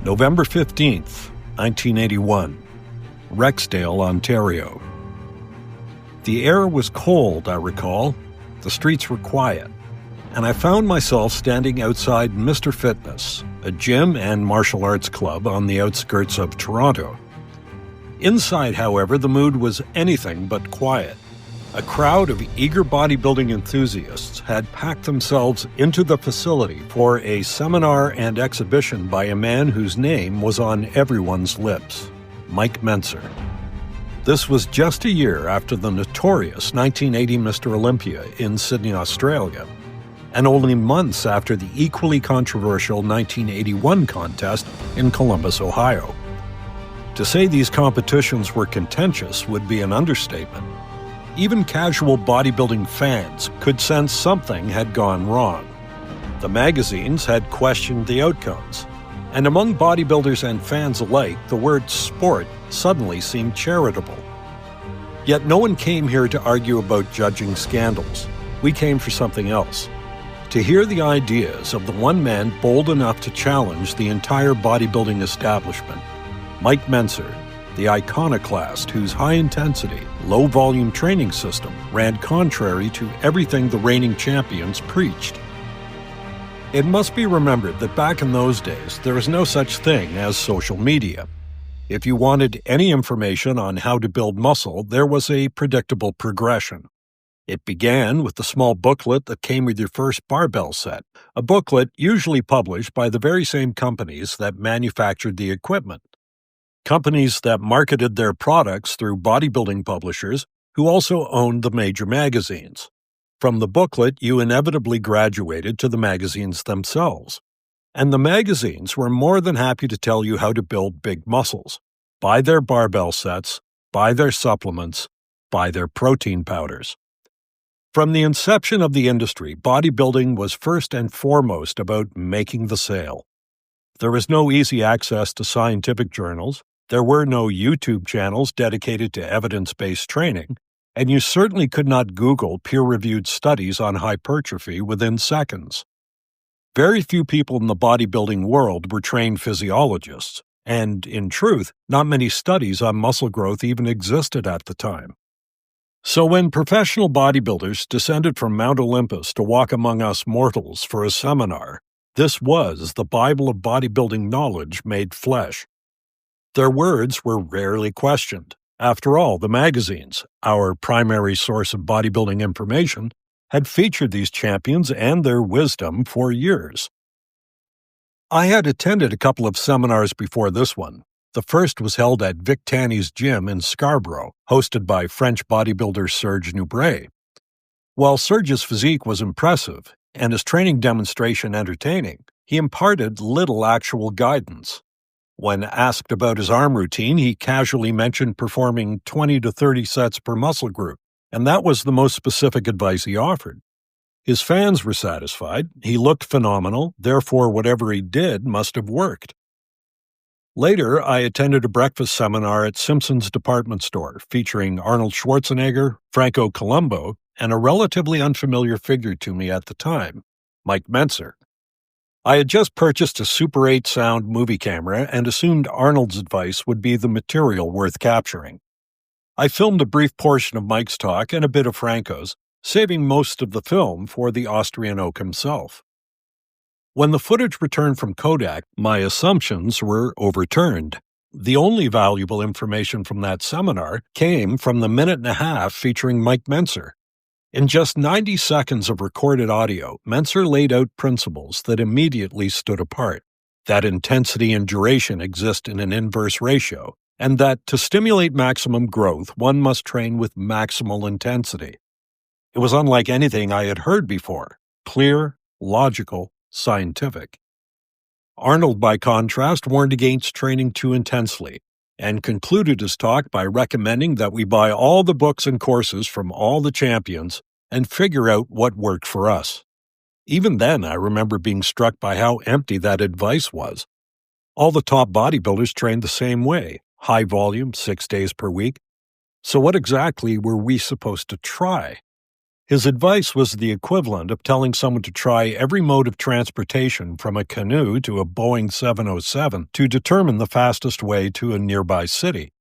November 15th, 1981, Rexdale, Ontario. The air was cold, I recall. The streets were quiet, and I found myself standing outside Mr. Fitness, a gym and martial arts club on the outskirts of Toronto. Inside, however, the mood was anything but quiet. A crowd of eager bodybuilding enthusiasts had packed themselves into the facility for a seminar and exhibition by a man whose name was on everyone's lips, Mike Mentzer. This was just a year after the notorious 1980 Mr. Olympia in Sydney, Australia, and only months after the equally controversial 1981 contest in Columbus, Ohio. To say these competitions were contentious would be an understatement. Even casual bodybuilding fans could sense something had gone wrong. The magazines had questioned the outcomes, and among bodybuilders and fans alike, the word sport suddenly seemed charitable. Yet no one came here to argue about judging scandals. We came for something else. To hear the ideas of the one man bold enough to challenge the entire bodybuilding establishment, Mike Mentzer, the iconoclast whose high-intensity, low-volume training system ran contrary to everything the reigning champions preached. It must be remembered that back in those days, there was no such thing as social media. If you wanted any information on how to build muscle, there was a predictable progression. It began with the small booklet that came with your first barbell set, a booklet usually published by the very same companies that manufactured the equipment. Companies that marketed their products through bodybuilding publishers who also owned the major magazines. From the booklet, you inevitably graduated to the magazines themselves. And the magazines were more than happy to tell you how to build big muscles. Buy their barbell sets, buy their supplements, buy their protein powders. From the inception of the industry, bodybuilding was first and foremost about making the sale. There was no easy access to scientific journals. There were no YouTube channels dedicated to evidence-based training, and you certainly could not Google peer-reviewed studies on hypertrophy within seconds. Very few people in the bodybuilding world were trained physiologists, and, in truth, not many studies on muscle growth even existed at the time. So when professional bodybuilders descended from Mount Olympus to walk among us mortals for a seminar, this was the Bible of bodybuilding knowledge made flesh. Their words were rarely questioned. After all, the magazines, our primary source of bodybuilding information, had featured these champions and their wisdom for years. I had attended a couple of seminars before this one. The first was held at Vic Tanny's gym in Scarborough, hosted by French bodybuilder Serge Nubret. While Serge's physique was impressive and his training demonstration entertaining, he imparted little actual guidance. When asked about his arm routine, he casually mentioned performing 20 to 30 sets per muscle group, and that was the most specific advice he offered. His fans were satisfied. He looked phenomenal, therefore whatever he did must have worked. Later, I attended a breakfast seminar at Simpson's department store featuring Arnold Schwarzenegger, Franco Columbu, and a relatively unfamiliar figure to me at the time, Mike Mentzer. I had just purchased a Super 8 sound movie camera and assumed Arnold's advice would be the material worth capturing. I filmed a brief portion of Mike's talk and a bit of Franco's, saving most of the film for the Austrian oak himself. When the footage returned from Kodak, my assumptions were overturned. The only valuable information from that seminar came from the minute and a half featuring Mike Mentzer. In just 90 seconds of recorded audio, Mentzer laid out principles that immediately stood apart, that intensity and duration exist in an inverse ratio, and that to stimulate maximum growth, one must train with maximal intensity. It was unlike anything I had heard before, clear, logical, scientific. Arnold, by contrast, warned against training too intensely, and concluded his talk by recommending that we buy all the books and courses from all the champions and figure out what worked for us. Even then, I remember being struck by how empty that advice was. All the top bodybuilders trained the same way, high volume, 6 days per week. So what exactly were we supposed to try? His advice was the equivalent of telling someone to try every mode of transportation from a canoe to a Boeing 707 to determine the fastest way to a nearby city.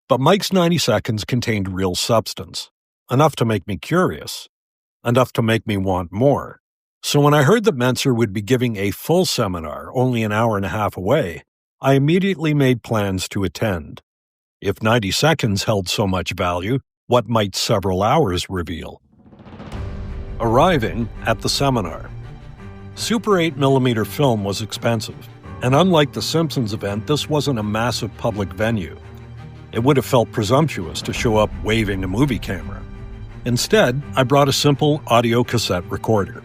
But Mike's 90 seconds contained real substance, enough to make me curious, enough to make me want more. So when I heard that Mentzer would be giving a full seminar only an hour and a half away, I immediately made plans to attend. If 90 seconds held so much value, what might several hours reveal? Arriving at the seminar. Super 8mm film was expensive, and unlike the Simpsons event, this wasn't a massive public venue. It would have felt presumptuous to show up waving a movie camera. Instead, I brought a simple audio cassette recorder.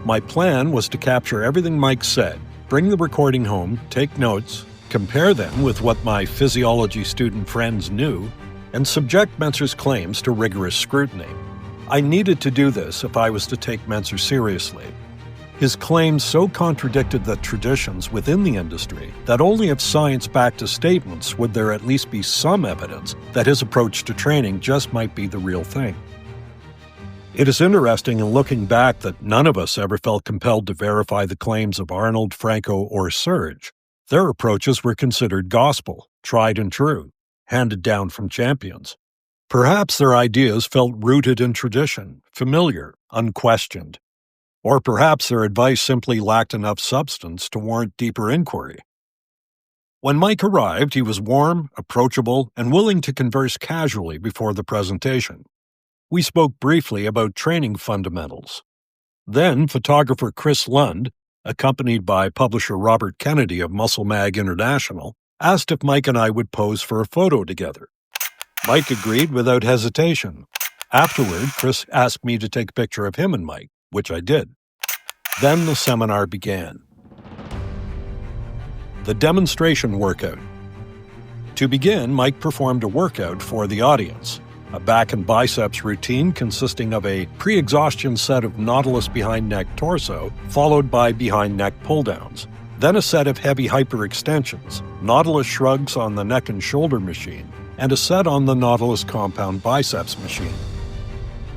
My plan was to capture everything Mike said, bring the recording home, take notes, compare them with what my physiology student friends knew, and subject Mentzer's claims to rigorous scrutiny. I needed to do this if I was to take Mentzer seriously. His claims so contradicted the traditions within the industry that only if science backed his statements would there at least be some evidence that his approach to training just might be the real thing. It is interesting in looking back that none of us ever felt compelled to verify the claims of Arnold, Franco, or Serge. Their approaches were considered gospel, tried and true, handed down from champions. Perhaps their ideas felt rooted in tradition, familiar, unquestioned. Or perhaps their advice simply lacked enough substance to warrant deeper inquiry. When Mike arrived, he was warm, approachable, and willing to converse casually before the presentation. We spoke briefly about training fundamentals. Then photographer Chris Lund, accompanied by publisher Robert Kennedy of Muscle Mag International, asked if Mike and I would pose for a photo together. Mike agreed without hesitation. Afterward, Chris asked me to take a picture of him and Mike, which I did. Then the seminar began. The demonstration workout. To begin, Mike performed a workout for the audience, a back and biceps routine consisting of a pre-exhaustion set of Nautilus behind neck torso, followed by behind neck pull-downs. Then a set of heavy hyperextensions, Nautilus shrugs on the neck and shoulder machine, and a set on the Nautilus compound biceps machine.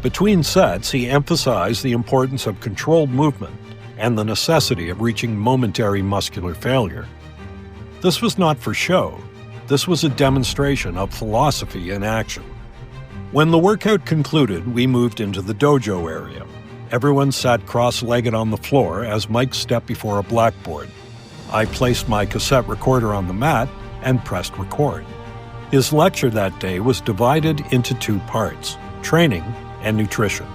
Between sets, he emphasized the importance of controlled movement and the necessity of reaching momentary muscular failure. This was not for show. This was a demonstration of philosophy in action. When the workout concluded, we moved into the dojo area. Everyone sat cross-legged on the floor as Mike stepped before a blackboard. I placed my cassette recorder on the mat and pressed record. His lecture that day was divided into two parts, training and nutrition.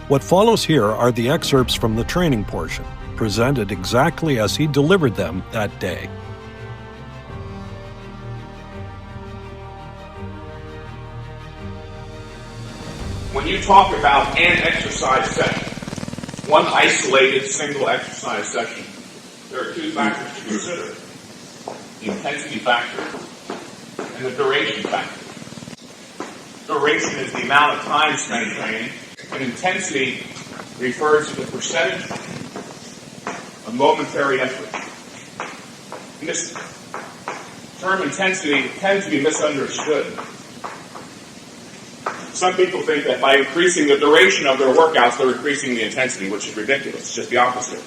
What follows here are the excerpts from the training portion, presented exactly as he delivered them that day. When you talk about an exercise session, one isolated single exercise session, there are two factors to consider: the intensity factor and the duration factor. Duration is the amount of time spent training, and intensity refers to the percentage of momentary effort. And this term intensity tends to be misunderstood. Some people think that by increasing the duration of their workouts, they're increasing the intensity, which is ridiculous. It's just the opposite.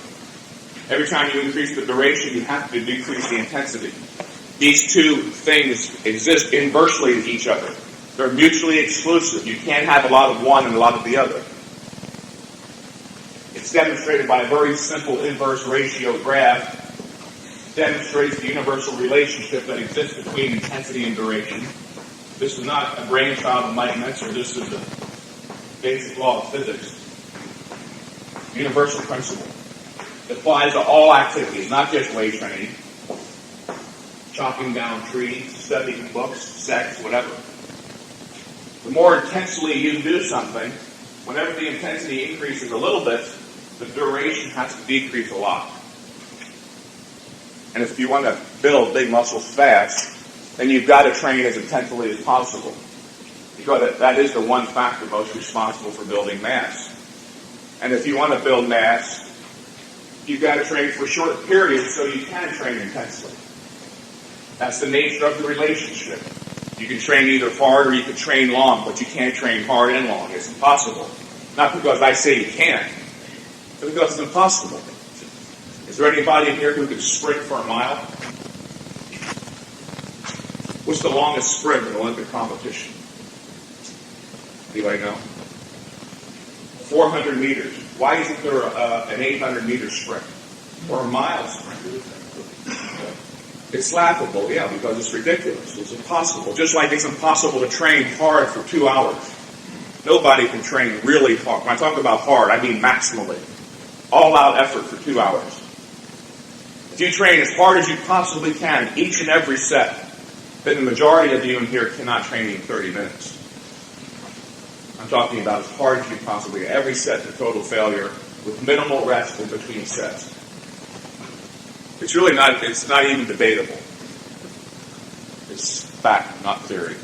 Every time you increase the duration, you have to decrease the intensity. These two things exist inversely to each other. They're mutually exclusive. You can't have a lot of one and a lot of the other. It's demonstrated by a very simple inverse ratio graph. It demonstrates the universal relationship that exists between intensity and duration. This is not a brainchild of Mike Mentzer. This is the basic law of physics. Universal principle. It applies to all activities, not just weight training, chopping down trees, studying books, sex, whatever. The more intensely you do something, whenever the intensity increases a little bit, the duration has to decrease a lot. And if you want to build big muscles fast, then you've got to train as intensely as possible. Because that is the one factor most responsible for building mass. And if you want to build mass, you've got to train for short periods so you can train intensely. That's the nature of the relationship. You can train either hard or you can train long, but you can't train hard and long. It's impossible. Not because I say you can't, but because it's impossible. Is there anybody in here who can sprint for a mile? What's the longest sprint in Olympic competition? Anybody know? 400 meters. Why isn't there an 800-meter sprint or a mile sprint? It's laughable, yeah, because it's ridiculous. It's impossible. Just like it's impossible to train hard for 2 hours. Nobody can train really hard. When I talk about hard, I mean maximally. All-out effort for 2 hours. If you train as hard as you possibly can, each and every set, then the majority of you in here cannot train in 30 minutes. I'm talking about as hard as you possibly can. Every set to total failure with minimal rest in between sets. It's not even debatable. It's fact, not theory.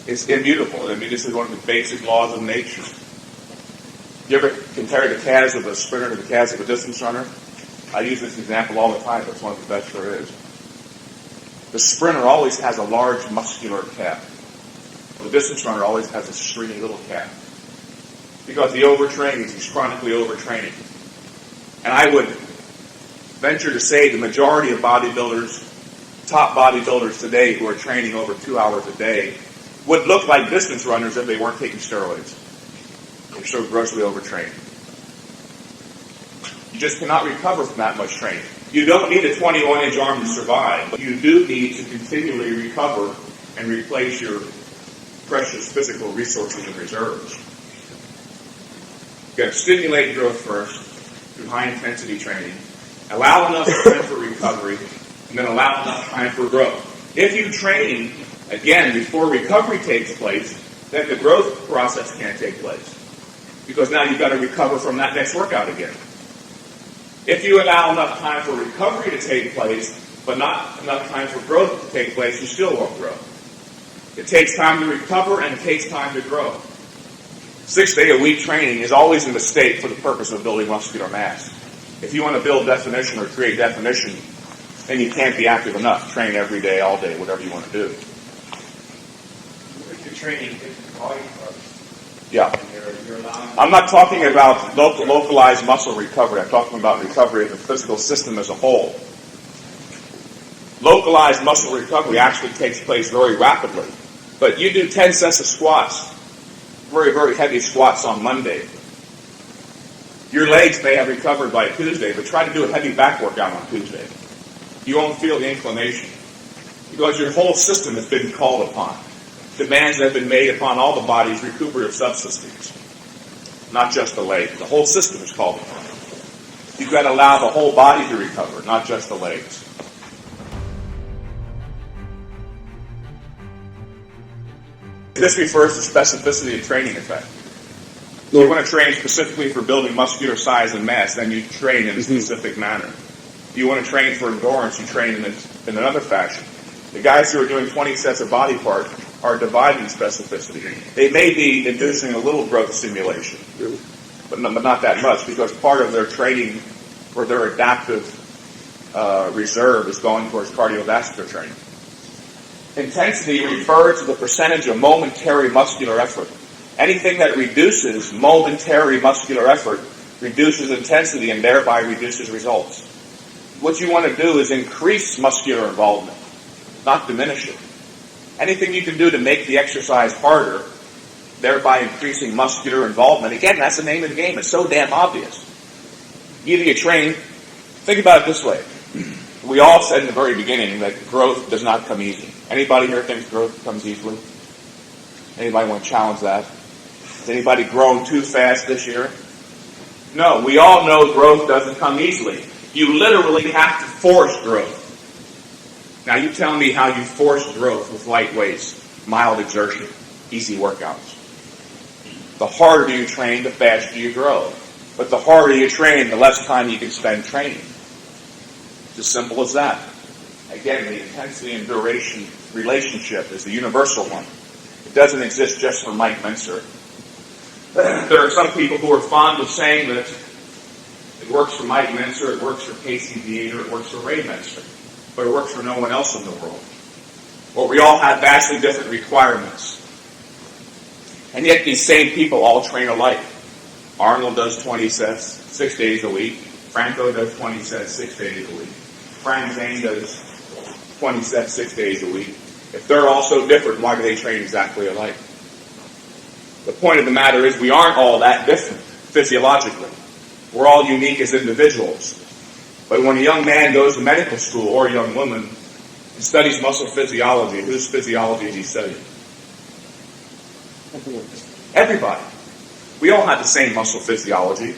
It's immutable. I mean, this is one of the basic laws of nature. You ever compare the calves of a sprinter to the calves of a distance runner? I use this example all the time, but it's one of the best there is. The sprinter always has a large muscular calf. The distance runner always has a stringy little calf. Because he overtrains, he's chronically overtraining. And I would venture to say the majority of bodybuilders, top bodybuilders today who are training over 2 hours a day, would look like distance runners if they weren't taking steroids. They're so grossly overtrained. You just cannot recover from that much training. You don't need a 21-inch arm to survive, but you do need to continually recover and replace your precious physical resources and reserves. You've got to stimulate growth first through high-intensity training, allow enough time for recovery, and then allow enough time for growth. If you train, again, before recovery takes place, then the growth process can't take place. Because now you've got to recover from that next workout again. If you allow enough time for recovery to take place, but not enough time for growth to take place, you still won't grow. It takes time to recover and it takes time to grow. 6-day-a-week training is always a mistake for the purpose of building muscular mass. If you want to build definition or create definition, then you can't be active enough. Train every day, all day, whatever you want to do. If you're training different body parts, yeah. You're allowing... I'm not talking about localized muscle recovery. I'm talking about recovery of the physical system as a whole. Localized muscle recovery actually takes place very rapidly. But you do 10 sets of squats, very, very heavy squats on Monday. Your legs may have recovered by Tuesday, but try to do a heavy back workout on Tuesday. You won't feel the inclination because your whole system has been called upon. Demands have been made upon all the body's recuperative subsystems, not just the legs. The whole system is called upon. You've got to allow the whole body to recover, not just the legs. This refers to specificity of training effect. So you want to train specifically for building muscular size and mass, then you train in a specific manner. If you want to train for endurance, you train in another fashion. The guys who are doing 20 sets of body part are dividing specificity. They may be inducing a little growth stimulation, but not that much, because part of their training or their adaptive reserve is going towards cardiovascular training. Intensity refers to the percentage of momentary muscular effort. Anything that reduces momentary muscular effort reduces intensity and thereby reduces results. What you want to do is increase muscular involvement, not diminish it. Anything you can do to make the exercise harder, thereby increasing muscular involvement. Again, that's the name of the game. It's so damn obvious. Either you train, think about it this way. We all said in the very beginning that growth does not come easy. Anybody here thinks growth comes easily? Anybody want to challenge that? Has anybody grown too fast this year? No, we all know growth doesn't come easily. You literally have to force growth. Now you tell me how you force growth with light weights, mild exertion, easy workouts. The harder you train, the faster you grow. But the harder you train, the less time you can spend training. It's as simple as that. Again, the intensity and duration relationship is the universal one. It doesn't exist just for Mike Mentzer. There are some people who are fond of saying that it works for Mike Mentzer, it works for Casey Dieter, it works for Ray Mentzer, but it works for no one else in the world. or we all have vastly different requirements. And yet these same people all train alike. Arnold does 20 sets 6 days a week. Franco does 20 sets 6 days a week. Frank Zane does 20 sets 6 days a week. If they're all so different, why do they train exactly alike? The point of the matter is we aren't all that different physiologically. We're all unique as individuals. But when a young man goes to medical school, or a young woman, and studies muscle physiology, whose physiology is he studying? Everybody. We all have the same muscle physiology.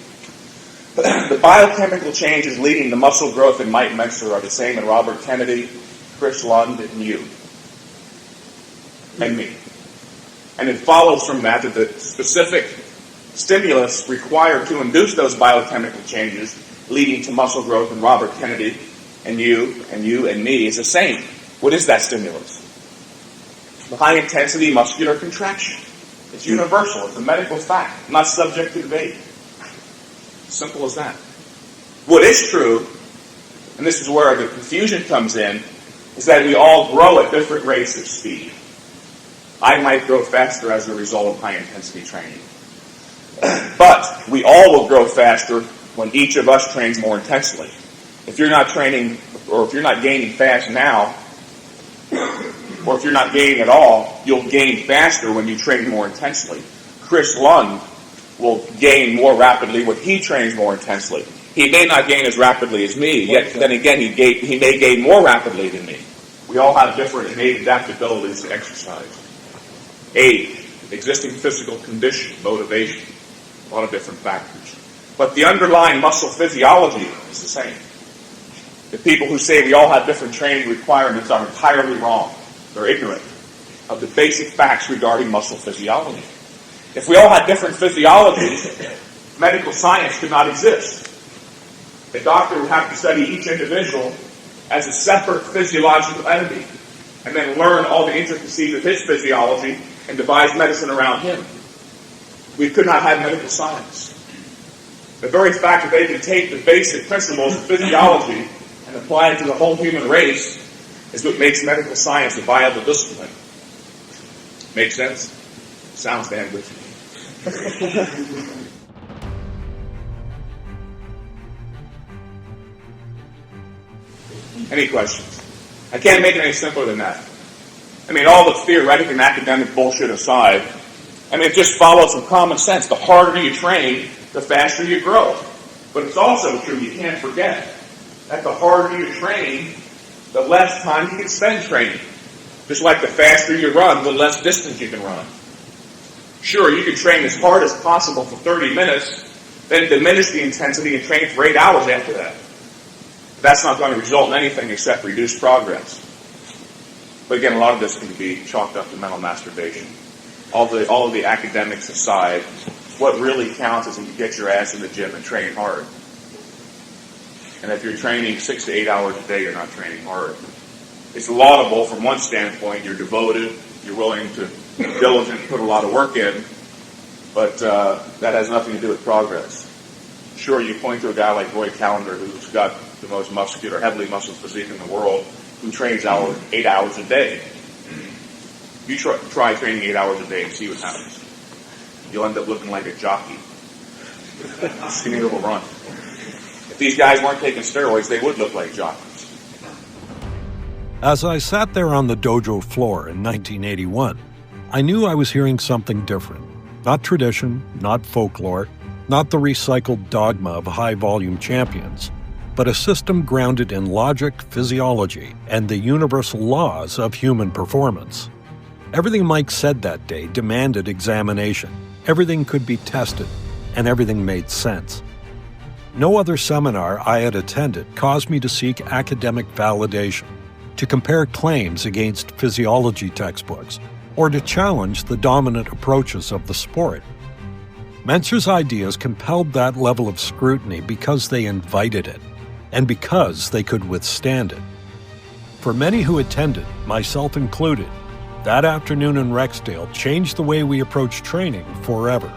The biochemical changes leading to muscle growth in Mike Mentzer are the same in Robert Kennedy, Chris Lund, and you. And me. And it follows from that the specific stimulus required to induce those biochemical changes leading to muscle growth in Robert Kennedy and you and me is the same. What is that stimulus? The high-intensity muscular contraction. It's universal. It's a medical fact, not subject to debate. Simple as that. What is true, and this is where the confusion comes in, is that we all grow at different rates of speed. I might grow faster as a result of high-intensity training. But we all will grow faster when each of us trains more intensely. If you're not training, or if you're not gaining fast now, or if you're not gaining at all, you'll gain faster when you train more intensely. Chris Lund will gain more rapidly when he trains more intensely. He may not gain as rapidly as me, yet then again he may gain more rapidly than me. We all have different innate adaptabilities to exercise. Age, existing physical condition, motivation, a lot of different factors. But the underlying muscle physiology is the same. The people who say we all have different training requirements are entirely wrong. They're ignorant of the basic facts regarding muscle physiology. If we all had different physiologies, medical science could not exist. The doctor would have to study each individual as a separate physiological entity and then learn all the intricacies of his physiology and devise medicine around him. We could not have medical science. The very fact that they can take the basic principles of physiology and apply it to the whole human race is what makes medical science a viable discipline. Make sense? Sounds damn good to me. Any questions? I can't make it any simpler than that. I mean, all the theoretic and academic bullshit aside, I mean, it just follows from common sense. The harder you train, the faster you grow. But it's also true, you can't forget, that the harder you train, the less time you can spend training. Just like the faster you run, the less distance you can run. Sure, you can train as hard as possible for 30 minutes, then diminish the intensity and train for 8 hours after that. That's not going to result in anything except reduced progress. But again, a lot of this can be chalked up to mental masturbation. All of the academics aside, what really counts is if you get your ass in the gym and train hard. And if you're training 6 to 8 hours a day, you're not training hard. It's laudable from one standpoint. You're devoted. You're willing to be diligent, put a lot of work in. But that has nothing to do with progress. Sure, you point to a guy like Roy Callender, who's got the most muscular, heavily muscled physique in the world, who trains 8 hours a day. You try training 8 hours a day and see what happens. You'll end up looking like a jockey. Skinny little run. If these guys weren't taking steroids, they would look like jockeys. As I sat there on the dojo floor in 1981, I knew I was hearing something different. Not tradition, not folklore, not the recycled dogma of high-volume champions, but a system grounded in logic, physiology, and the universal laws of human performance. Everything Mike said that day demanded examination. Everything could be tested, and everything made sense. No other seminar I had attended caused me to seek academic validation, to compare claims against physiology textbooks, or to challenge the dominant approaches of the sport. Mentzer's ideas compelled that level of scrutiny because they invited it, and because they could withstand it. For many who attended, myself included, that afternoon in Rexdale changed the way we approach training forever.